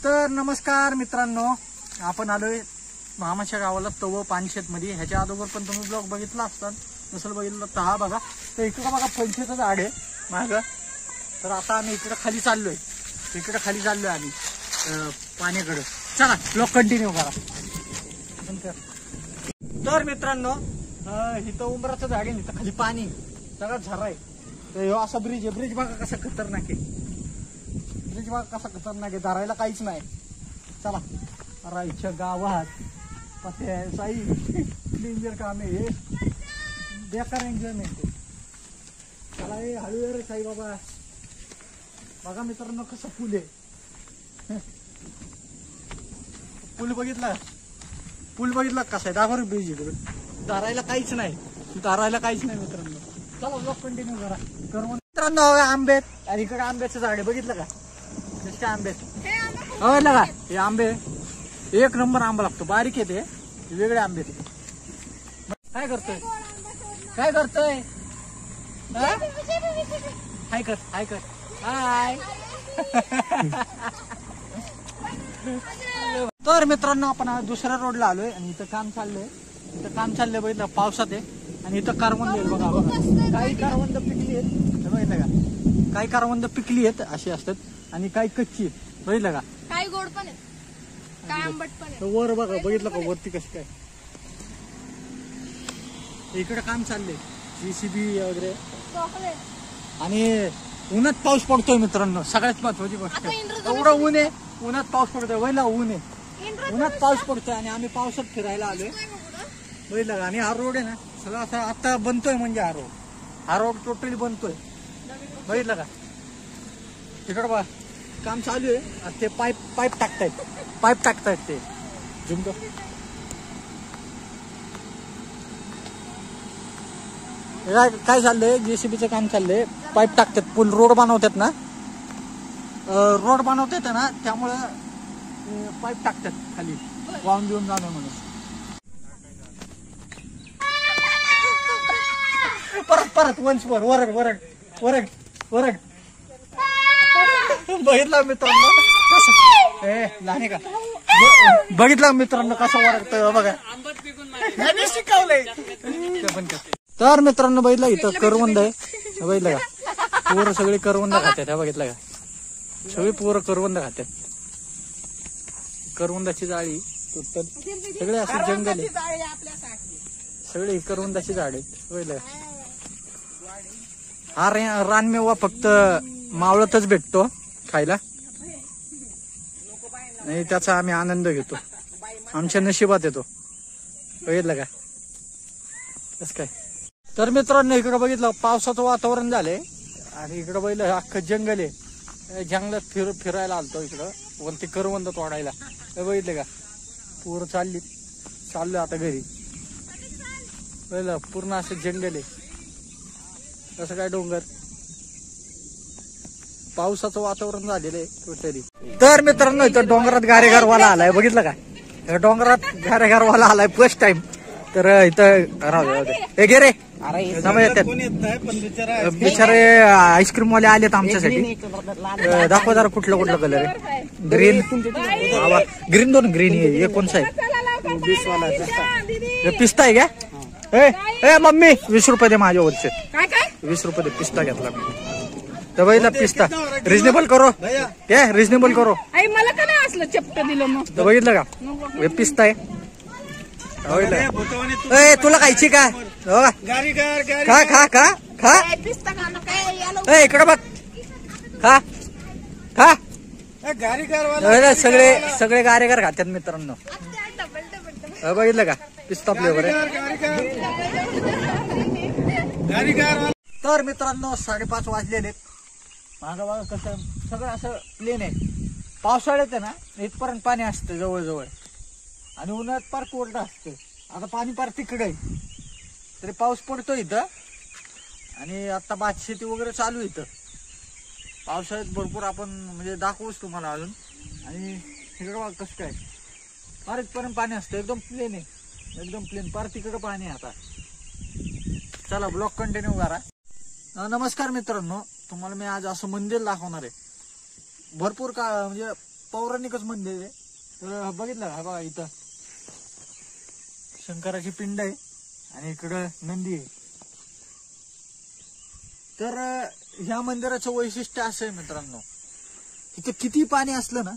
तर नमस्कार मित्रांनो, आपण आलोय मामाच्या गावाला तव पानशेत मध्ये। ह्याच्या अगोदर पण तुम्ही ब्लॉग बघितला असतात, नसेल बघितलं तर हा बघा। तर इकडे बघा पंचेचं झाड आहे माग। तर आता आम्ही इकडे खाली चाललोय, आम्ही पाण्याकडे। चला ब्लॉग कंटिन्यू करा। तर मित्रांनो, इथं उंबराचं झाड आहे, इथं खाली पाणी सगळं झरा आहे। तर ह्यो असा ब्रिज आहे, ब्रिज बघा कसा खतरनाक आहे, धरायला काहीच नाही। चला राईच्या गावात साई डेंजर काम आहे, बेकार एन्जॉयमेंट आहे। चला हे हळू रे साई बाबा। बघा मित्रांनो कसं पूल आहे, पूल बघितला कसा आहे, दाखव ब्रिज इकडे। धरायला काहीच नाही मित्रांनो। चला ब्लॉग कंटिन्यू करा। मित्रांनो आंबे आणि इकडे आंब्याचं झाड आहे, बघितलं का कसे आंबे बघितलं का? हे आंबे एक नंबर आंबा लागतो, बारीक येते, वेगळे आंबे ते। काय करतोय हाय कर हाय तर मित्रांनो आपण दुसऱ्या रोडला आलोय आणि इथं काम चाललंय बघितलं, पावसात आहे। आणि इथं कारवंद आहेत बघा, काही कारवंद पिकली आहेत बघितलं का, काही कारवंद पिकली आहेत अशी असतात, आणि काही कच्ची आहेत बघितलं का, काही गोड पण आहेत, काही आंबट पण आहेत। वर बघा, बघितलं का वरती कशी काय। इकडे काम चाललंय JCB वगैरे, आणि उन्हात पाऊस पडतोय मित्रांनो, सगळ्यात महत्वाची गोष्ट। एवढं ऊन आहे, उन्हात पाऊस पडतोय, वयला ऊन आहे, उन्हात पाऊस पडतोय आणि आम्ही पावसात फिरायला आलोय बघितलं का। आणि हा रोड आहे ना सगळं असा आता बनतोय, म्हणजे हा रोड टोटली बनतोय बघितलं का। तिकडं बघा काम चालू आहे, ते पाईप टाकतायत ते झुमतो। काय चाललंय, JCBचं काम चाललंय, पाईप टाकतात, पूल रोड बनवतात ना, त्यामुळे पाईप टाकतात खाली वाहून देऊन जाणं म्हणून। परत वन्स मोर वरड बघितला मित्रांनो कसं, लहान का बघितलं मित्रांनो कसं वरडतं बघा, शिकवलंय। तर मित्रांनो बघितलं इथं करवंद आहे बघितलं का, पोरं सगळे करवंद खात्यात बघितलं का, सगळी पोरं करवंद खात्यात। करवंदाची जाळी तुटतात, सगळे असे जंगल आहे, सगळे करवंदाची झाड आहेत बघितलं का। हा रानमेवा फक्त मावळतच भेटतो खायला, आणि त्याचा आम्ही आनंद घेतो, आमच्या नशिबात येतो बघितलं का कसं काय। तर मित्रांनो इकडं बघितलं पावसाचं वातावरण झालंय, आणि इकडं बघितलं अख्खं जंगल आहे, जंगलात फिरायला आलतो इकडं, वरती करवंद तोडायला बघितलं का। पूर चाललो आता घरी बघितलं, पूर्ण असं जंगल आहे, कसं काय डोंगर, पावसाचं वातावरण झालेलं आहे टोटली। तर मित्रांनो इथं डोंगरात गारेगारवाला आलाय बघितलं का, डोंगरात गारेगारवाला आलाय फर्स्ट टाइम। तर इथं राहू दे गे रे, बिचारे आईस्क्रीम वाले आलेत आमच्यासाठी। दाखवा जरा कुठलं कलर आहे, ग्रीन दोन ग्रीन हे कोणसा आहे, पिस्ता आहे का? ए मम्मी 20 रुपये दे माझ्यावरचे, 20 रुपये दे, पिस्ता घेतला तर बघितला, पिस्ता रिजनेबल करो, रिजनेबल करो। मला का नाही असलं चपट दिलं मग, तर बघितलं का हे पिस्ता आहे, तुला खायची का, खा इकडं बघ, खा सगळे गारेगार खात्यात मित्रांनो बघितलं का, पिस्ता फ्लेवर आहे। तर मित्रांनो 5:30 वाजलेले, माझं बघा कसं सगळं असं प्लेन आहे। पावसाळ्यात आहे ना इथपर्यंत पाणी असतं जवळ, आणि उन्हाळ्यात पार कोरडं असतं। आता पाणी पार तिकडे आहे, तरी पाऊस पडतो इथं, आणि आता भात शेती वगैरे चालू इथं। पावसाळ्यात भरपूर आपण म्हणजे दाखवूच तुम्हाला अजून। आणि इकडं बघा कसं काय, पार इथपर्यंत पाणी असतं, एकदम प्लेन आहे, पार तिकडं पाणी आहे आता। चला ब्लॉग कंटिन्यू करा। नमस्कार मित्रांनो, तुम्हाला मी आज असं मंदिर दाखवणार आहे। भरपूर म्हणजे पौराणिकच मंदिर आहे. तर बघितलं हा बघा इथं शंकराची पिंड आहे आणि इकडं नंदी आहे. तर ह्या मंदिराचं वैशिष्ट्य असं आहे मित्रांनो, इथं किती पाणी असलं ना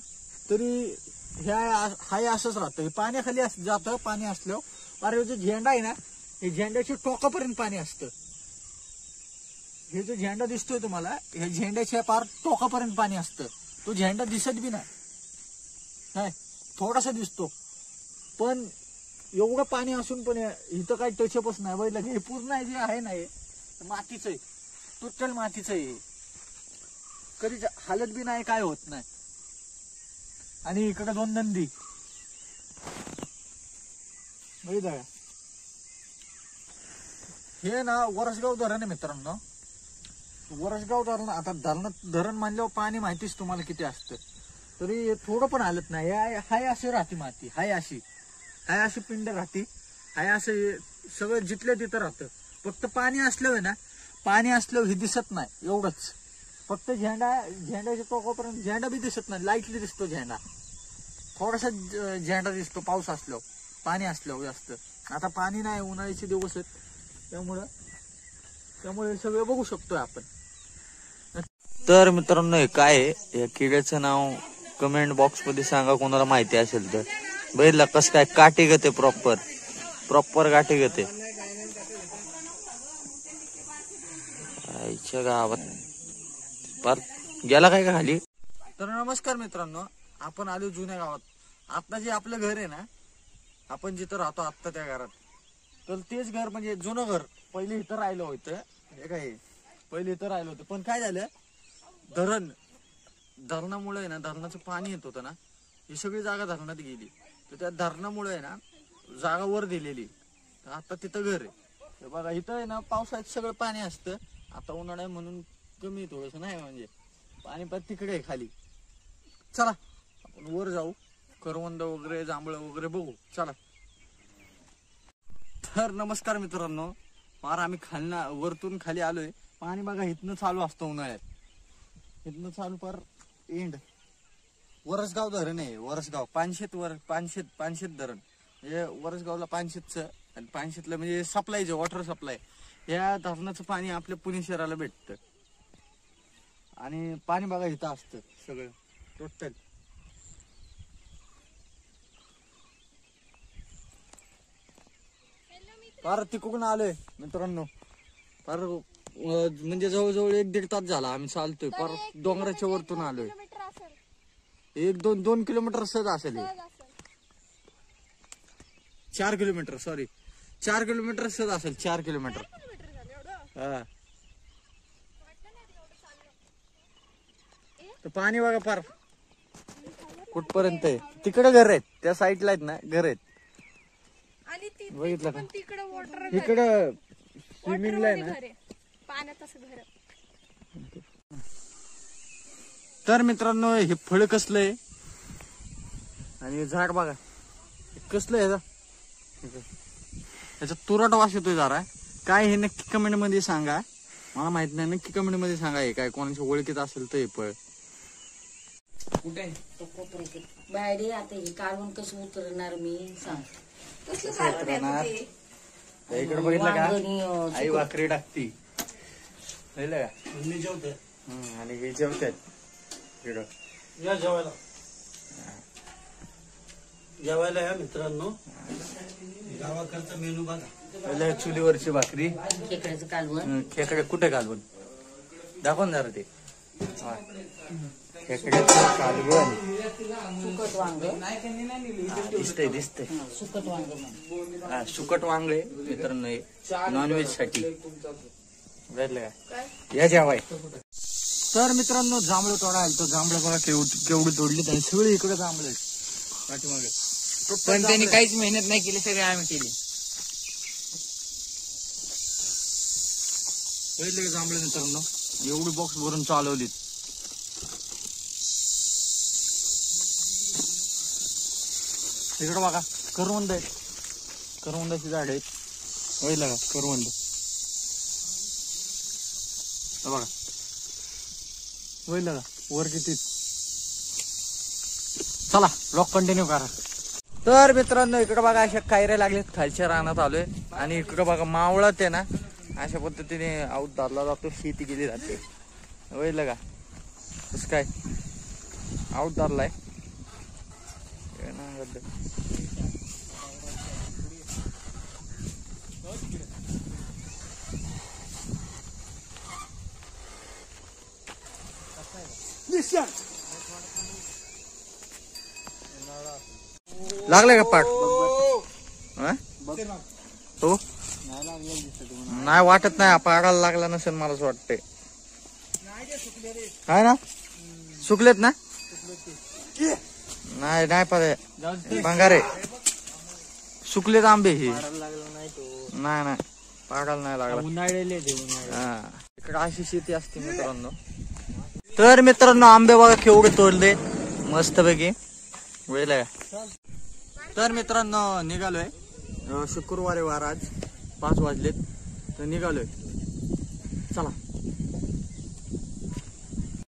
तरी हाय असंच राहतं. हे पाण्याखाली जातं. पाणी असल्यावर अरे जो झेंडा आहे ना, हे झेंड्याच्या टोकापर्यंत पाणी असतं. हे जो झेंडा दिसतोय तुम्हाला, ह्या झेंड्याच्या पार टोकापर्यंत पाणी असतं. तो झेंडा दिसत बी नाही, थोडासा दिसतो. पण एवढं पाणी असून पण इथं काही टचअपच नाही. बघितलं हे पूर्ण जे आहे ना हे मातीच आहे, टोटल मातीच आहे. कधी हालत बी नाही, काय होत नाही. आणि इकडे 2 नंदी बघितलं का. हे ना वरसगाव धरण आहे मित्रांनो. वरसगाव धरण, आता धरण मानल्यावर पाणी माहितीच तुम्हाला किती असतं, तरी थोडं पण हालत नाही. हाय अशी राहते माती, हाय अशी पिंड राहते, हाय असं सगळं जिथल्या तिथं राहतं. फक्त पाणी असल्यावर ना, पाणी असल्यावर हे दिसत नाही एवढंच. फक्त झेंड्याच्या टोकापर्यंत झेंडा बी दिसत नाही, लाईटली दिसतो झेंडा. थोडासा झेंडा दिसतो पाऊस असल्यावर, पाणी असल्यावर जास्त. आता पाणी नाही, उन्हाळ्याचे दिवस आहेत, त्यामुळे सगळं बघू शकतोय आपण. तर मित्रांनो हे काय आहे, या किड्याचं नाव कमेंट बॉक्स मध्ये सांगा कोणाला माहिती असेल तर. बघितलं कस काय काठी गते, प्रॉपर काठी गते. आईच्या गावात पार गेला काय का खाली. तर नमस्कार मित्रांनो, आपण आलो जुन्या गावात. आता जे आपलं घर आहे ना, आपण जिथं राहतो आता त्या घरात, तर तेच घर म्हणजे जुनं घर. पहिले इथं राहिलं होतं, हे काय पहिले इथं राहिलं होतं. पण काय झालं, धरणामुळे ना, धरणाचं पाणी येत होतं ना, ही सगळी जागा धरणात गेली. तर त्या धरणामुळे ना जागा वर दिलेली. तर आता तिथं घर आहे. बघा इथं आहे ना, पावसाळ्यात सगळं पाणी असतं. आता उन्हाळा म्हणून कमी थोडस नाही, म्हणजे पाणी पण तिकडे आहे खाली. चला आपण वर जाऊ, करवंद वगैरे, जांभळं वगैरे बघू. चला. तर नमस्कार मित्रांनो, फार आम्ही वरतून खाली आलोय. पाणी बघा इथनं चालू असतं उन्हाळ्यात, इथनं चालू पर एंड. वरसगाव धरण आहे, वरसगाव पानशेत धरण. म्हणजे वरसगावला पानशेतचं, आणि पानशेतलं म्हणजे सप्लायचे वॉटर सप्लाय. या धरणाचं पाणी आपल्या पुणे शहराला भेटतं. आणि पाणी बघा इथं असतं सगळं टोटल. फार तिकडून आलोय मित्रांनो, फार म्हणजे जवळजवळ 1-1.5 तास झाला आम्ही चालतोय. फार डोंगराच्या वरतून आलोय. 1-2 किलोमीटर सहज असेल. 4 किलोमीटर, सॉरी 4 किलोमीटर सहज असेल. 4 किलोमीटर. हा. तर पाणी बघा फार कुठपर्यंत आहे. तिकडे घर आहेत, त्या साईडला आहेत ना घर आहेत. बघितलं का, इकडं स्विमिंगला आहे ना पाण्यात असं घर. तर मित्रांनो हे फळ कसलं आहे आणि झाड बघा कसलं आहे. याचा तुरट वास येतोय जरा. काय हे नक्की कमेंट मध्ये सांगा, मला माहित नाही. नक्की कमेंट मध्ये सांगा हे काय कोणाच्या ओळखीत असेल तर हे फळ. कुठे बाहेर आता हे काढून कसं उतरणार मी सांग. इकडे बघितलं का, आई भाकरी टाकती, बघितलं का, मी जेवते आणि हे जेवतात या जेवायला या मित्रांनो. गावाकडचा मेनू बघा. चुलीवरची भाकरी, खेकड्याचं कालवण. खेकडे कुठे कालवण दाखव ना जरा ते. खेकड्याचं कालवण, सुकट वांग. दिसतंय सुकट वांग म्हण. हा सुकट वांगळे मित्रांनो नॉनव्हेज साठी. या जेवाय. तर मित्रांनो जांभळं तोडायला, तो जांभळं बघा केवढी तोडली आणि सगळी इकडे जांभळे पाठीमागे. पण त्यांनी काहीच मेहनत नाही केली, सगळे आम्ही केली. पहिले जांभळे मित्रांनो एवढी बॉक्स भरून चालवलीत. तिकडे बघा करवंद आहेत, करवंदाची झाड आहेत. पहिलं का करवंद बघा, पहिलं का वर किती. चला ब्लॉग कंटिन्यू करा. तर मित्रांनो इकडे बघा अशा कायऱ्या लागलेत, खालच्या रानात आलोय आणि इकडे बघा मावळत आहे ना, अशा पद्धतीने आऊत धरला जातो, शेती केली जाते. बघितलं का कसं काय आऊत धरलाय. लागले का पाठ? हो नाही वाटत नाही, पाडायला लागला नसेल मलाच वाटतंय. आहे ना, सुकलेत ना? नाही नाही पाहिजे भंगारे, सुकलेत आंबे हे. नाही नाही पाडायला नाही लागला. उन्हाळ्याले इकडे अशी शेती असते मित्रांनो. तर मित्रांनो आंबे बघा केवढे तोडले मस्त पैकी. वेळ का? तर मित्रांनो निघालोय, शुक्रवारी वार आज 5 वाजलेत तर निघालोय. चला.